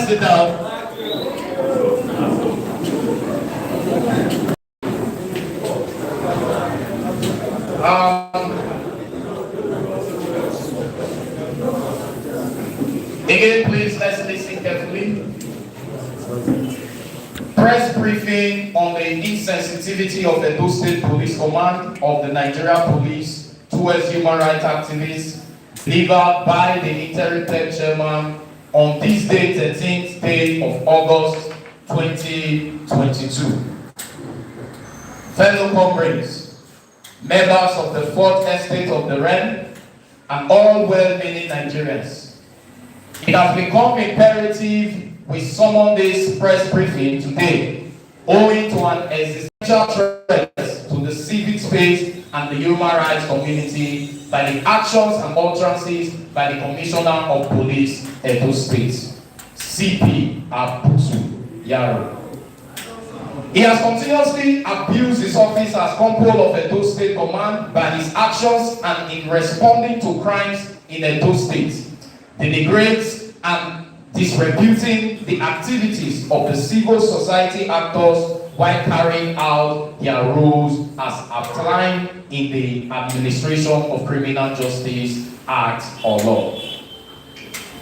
Let's sit down. Again, please, let's listen carefully. Press briefing on the insensitivity of the Edo State Police Command of the Nigerian Police towards human rights activists delivered by the interim chairman on this day, 13th day of August 2022. Fellow comrades, members of the 4th Estate of the Realm, and all well-meaning Nigerians, it has become imperative we summon this press briefing today owing to an existential threat to the civic space and the human rights community by the actions and utterances by the Commissioner of Police, Edo State, CP Abutu Yaro. He has continuously abused his office as Compole of Edo State Command by his actions and in responding to crimes in Edo State, denigrates and disreputing the activities of the civil society actors while carrying out their roles as outlined in the Administration of Criminal Justice Act or law.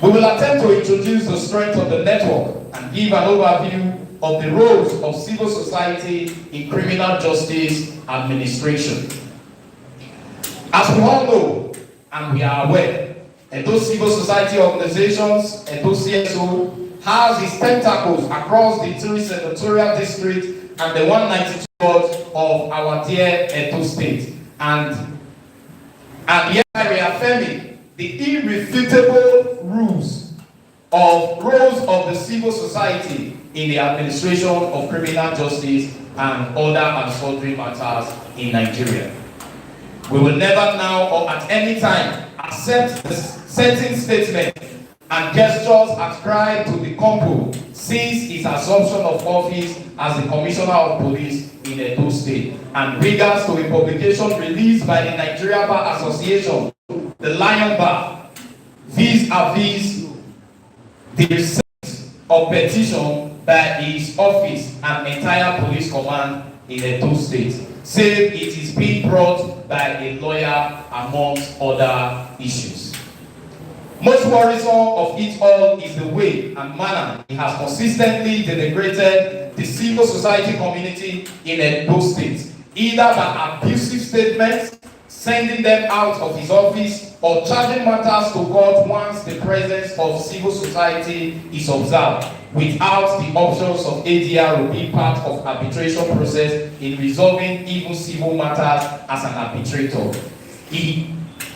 We will attempt to introduce the strength of the network and give an overview of the roles of civil society in criminal justice administration. As we all know, and we are aware, Edo Civil Society Organizations, Edo CSO, has its tentacles across the 3 senatorial districts and the 192 wards of our dear Edo State. And yet I reaffirming the irrefutable roles of the civil society in the administration of criminal justice and other and sundry matters in Nigeria. We will never now or at any time accept the certain statements and gestures ascribed to the Compo since his assumption of office as the Commissioner of Police in Edo State, and regards to a publication released by the Nigeria Bar Association, the Lion Bar, vis-a-vis the receipt of petition by his office and entire police command in Edo State, save it is being brought by a lawyer amongst other issues. Most worrisome of it all is the way and manner he has consistently denigrated the civil society community in Edo State, either by abusive statements, sending them out of his office, or charging matters to court once the presence of civil society is observed, without the options of ADR will be part of arbitration process in resolving even civil matters as an arbitrator.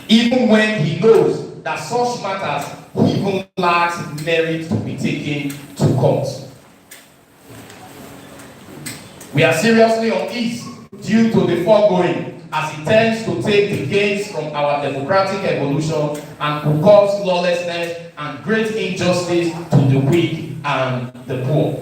Even when he knows that such matters even lacks merit to be taken to court. We are seriously uneasy due to the foregoing, as it tends to take the gains from our democratic evolution and to cause lawlessness and great injustice to the weak and the poor.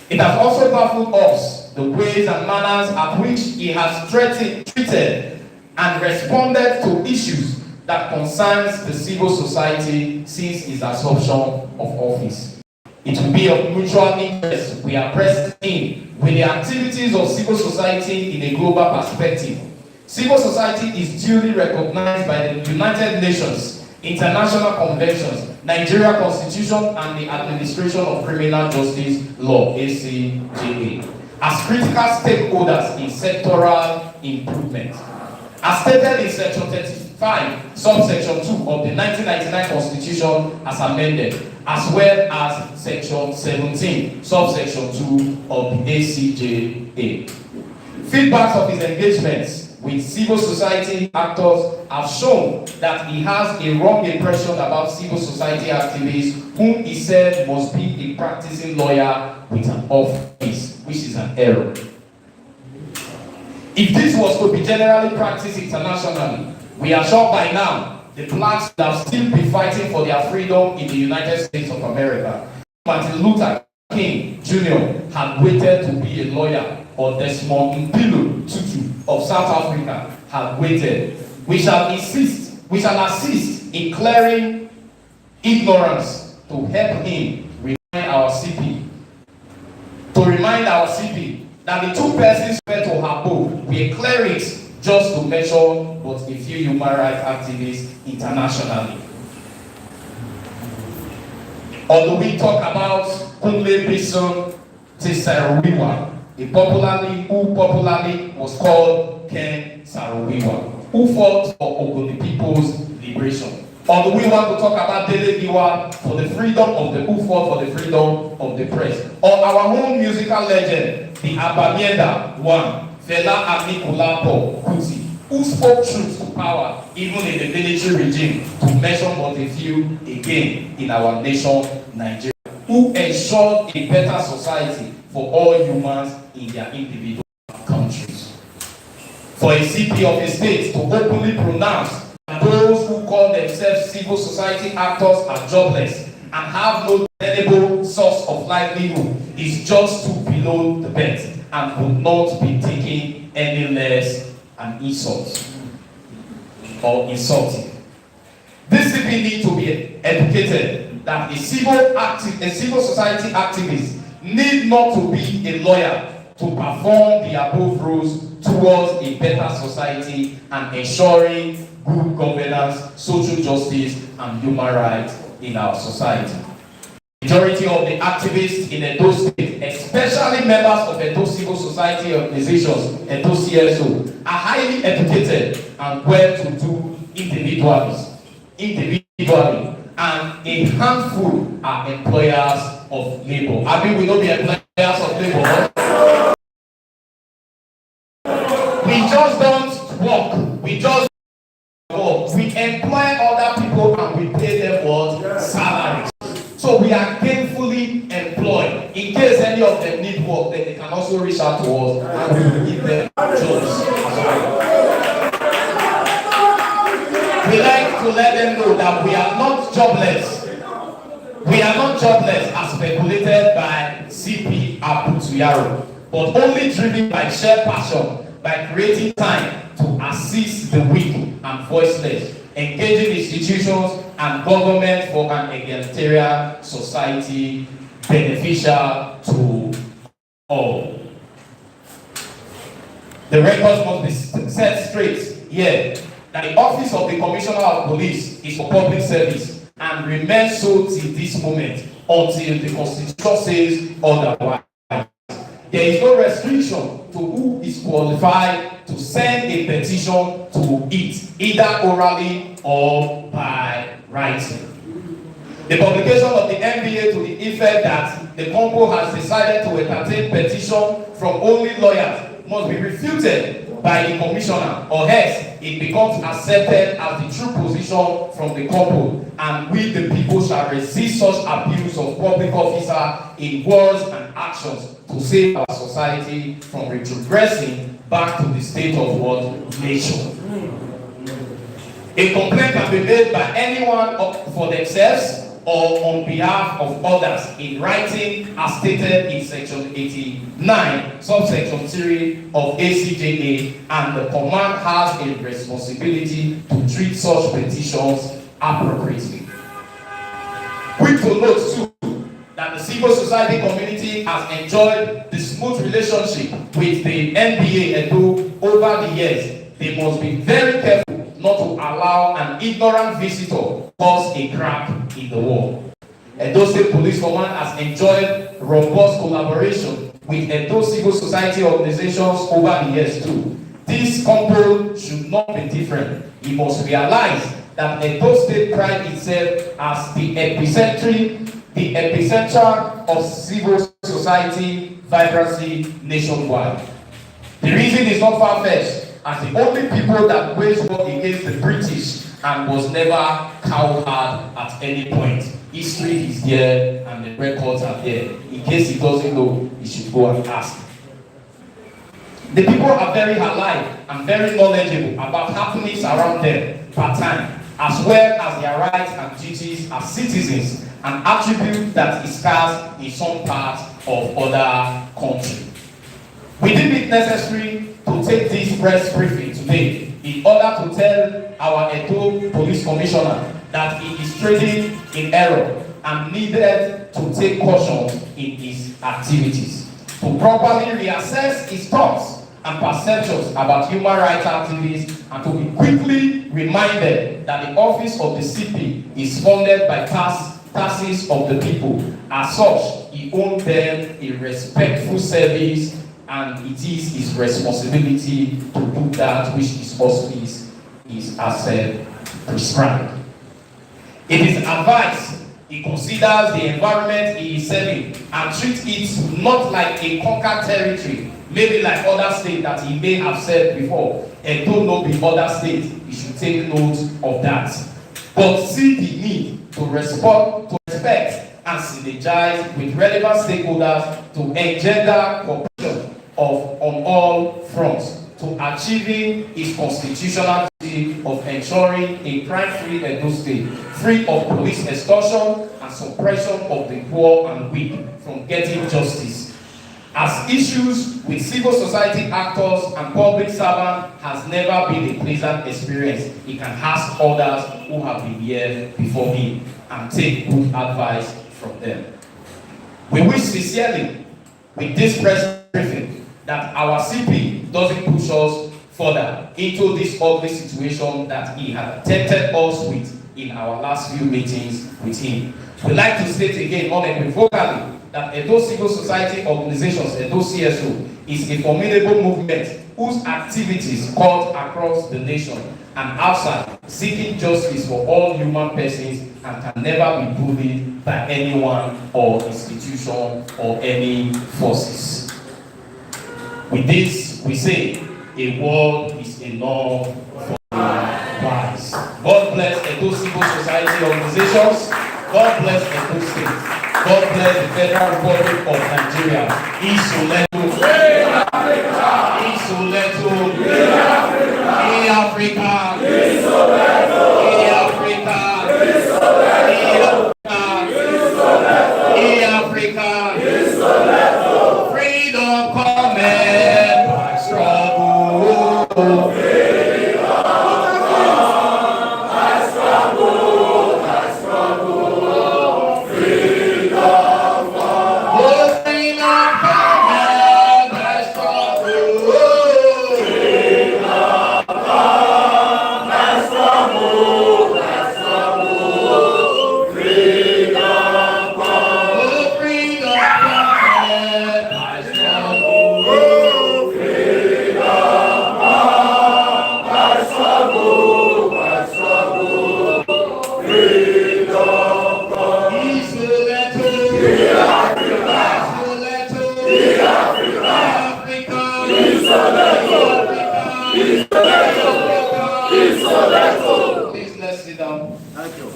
It has also baffled us the ways and manners at which he has treated and responded to issues that concerns the civil society since his assumption of office. It will be of mutual interest we are pressed in with the activities of civil society in a global perspective. Civil society is duly recognized by the United Nations, international conventions, Nigeria Constitution, and the Administration of Criminal Justice Law, ACJA, as critical stakeholders in sectoral improvement. As stated in Section 35, subsection 2 of the 1999 Constitution as amended, as well as Section 17, subsection 2 of the ACJA. Feedbacks of his engagements with civil society actors have shown that he has a wrong impression about civil society activists whom he said must be a practicing lawyer with an office, which is an error. If this was to be generally practiced internationally, we are sure by now the blacks will still be fighting for their freedom in the United States of America. Martin Luther King Jr. had waited to be a lawyer, or Desmond Tutu of South Africa had waited. We shall assist in clearing ignorance to help him refine our to remind our CP that the two persons referred to above were clerics just to measure but a few human rights activists internationally. Although we talk about Kunle Bison Sarowiwa, who popularly was called Ken Sarowiwa, who fought for Ogoni people's liberation. Although we want to talk about Dele Giwa for the freedom of the who fought for the freedom of the press. Or our own musical legend, the Abamienda one, Fela Anikulapo Kuti, who spoke truth to power even in the military regime to measure but a few again in our nation, Nigeria, who ensured a better society for all humans in their individual countries. For a CP of a state to openly pronounce that those who call themselves civil society actors are jobless and have no dependable source of livelihood is just too below the belt and would not be taken any less an insult or insulting. This CP need to be educated that a civil society activist need not to be a lawyer to perform the above rules towards a better society and ensuring good governance, social justice, and human rights in our society. The majority of the activists in Edo State, especially members of Edo civil society organizations, Edo CSO, are highly educated and well-to-do individually, and a handful are employers of labor. I mean, we don't be employers of labor. We just don't work. We just work. We employ other people and we pay them what? Salaries. So we are gainfully employed. In case any of them need work, then they can also reach out to us and we will give them jobs as well. We like to let them know that we are not jobless. We are not jobless as speculated by CP Abutuyaro, but only driven by shared passion, by creating time to assist the weak and voiceless, engaging institutions and government for an egalitarian society beneficial to all. The records must be set straight here that the office of the Commissioner of Police is for public service and remains so till this moment until the Constitution says otherwise. There is no restriction to who is qualified to send a petition to it, either orally or by writing. The publication of the NBA to the effect that the Compo has decided to entertain petition from only lawyers must be refuted by the commissioner, or else it becomes accepted as the true position from the Compo, and we the people shall resist such abuse of public officer in words and actions to save our society from retrogressing back to the state of what? Nature. A complaint can be made by anyone for themselves or on behalf of others in writing as stated in section 89, subsection 3 of ACJA, and the command has a responsibility to treat such petitions appropriately. Quick to note too, that the civil society community has enjoyed the smooth relationship with the NBA Edo over the years. They must be very careful not to allow an ignorant visitor cause a crack in the wall. Edo State Police Command has enjoyed robust collaboration with Edo civil society organizations over the years too. This combo should not be different. We must realize that Edo State prides itself as the epicenter of civil society vibrancy nationwide. The reason is not far-fetched, as the only people that waged war against the British and was never cowherd at any point. History is there and the records are there. In case he doesn't know, he should go and ask. The people are very alive and very knowledgeable about happenings around them per time, as well as their rights and duties as citizens, an attribute that is scarce in some parts of other countries. We deem it necessary to take this press briefing today in order to tell our Edo Police Commissioner that he is trading in error and needed to take caution in his activities. to properly reassess its thoughts and perceptions about human rights activists, and to be quickly reminded that the office of the CP is funded by taxes of the people. As such, he owes them a respectful service, and it is his responsibility to do that which his office is as prescribed. It is advised he considers the environment he is serving and treats it not like a conquered territory, maybe like other states that he may have said before, and don't know the other states. He should take note of that. But see the need to respect and synergize with relevant stakeholders to engender cooperation on all fronts to achieving its constitutional duty of ensuring a crime-free Edo State, free of police extortion and suppression of the poor and weak from getting justice. As issues with civil society actors and public servants has never been a pleasant experience, he can ask others who have been here before him and take good advice from them. We wish sincerely with this press briefing that our CP doesn't push us further into this ugly situation that he had tempted us with in our last few meetings with him. We'd like to state again unequivocally that Edo Civil Society Organizations, Edo CSO, is a formidable movement whose activities cut across the nation and outside, seeking justice for all human persons, and can never be bullied by anyone or institution or any forces. With this, we say, a word is enough for wise. God bless Edo Civil Society Organizations. God bless Edo State. God bless the Federal Republic of Nigeria. Isoleto. Isoleto. Africa. Africa. Freedom cometh by struggle. Please, let's sit down. Thank you.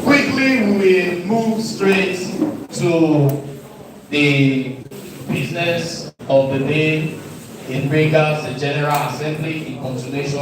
Quickly, we will move straight to the business of the day in regards to the General Assembly in continuation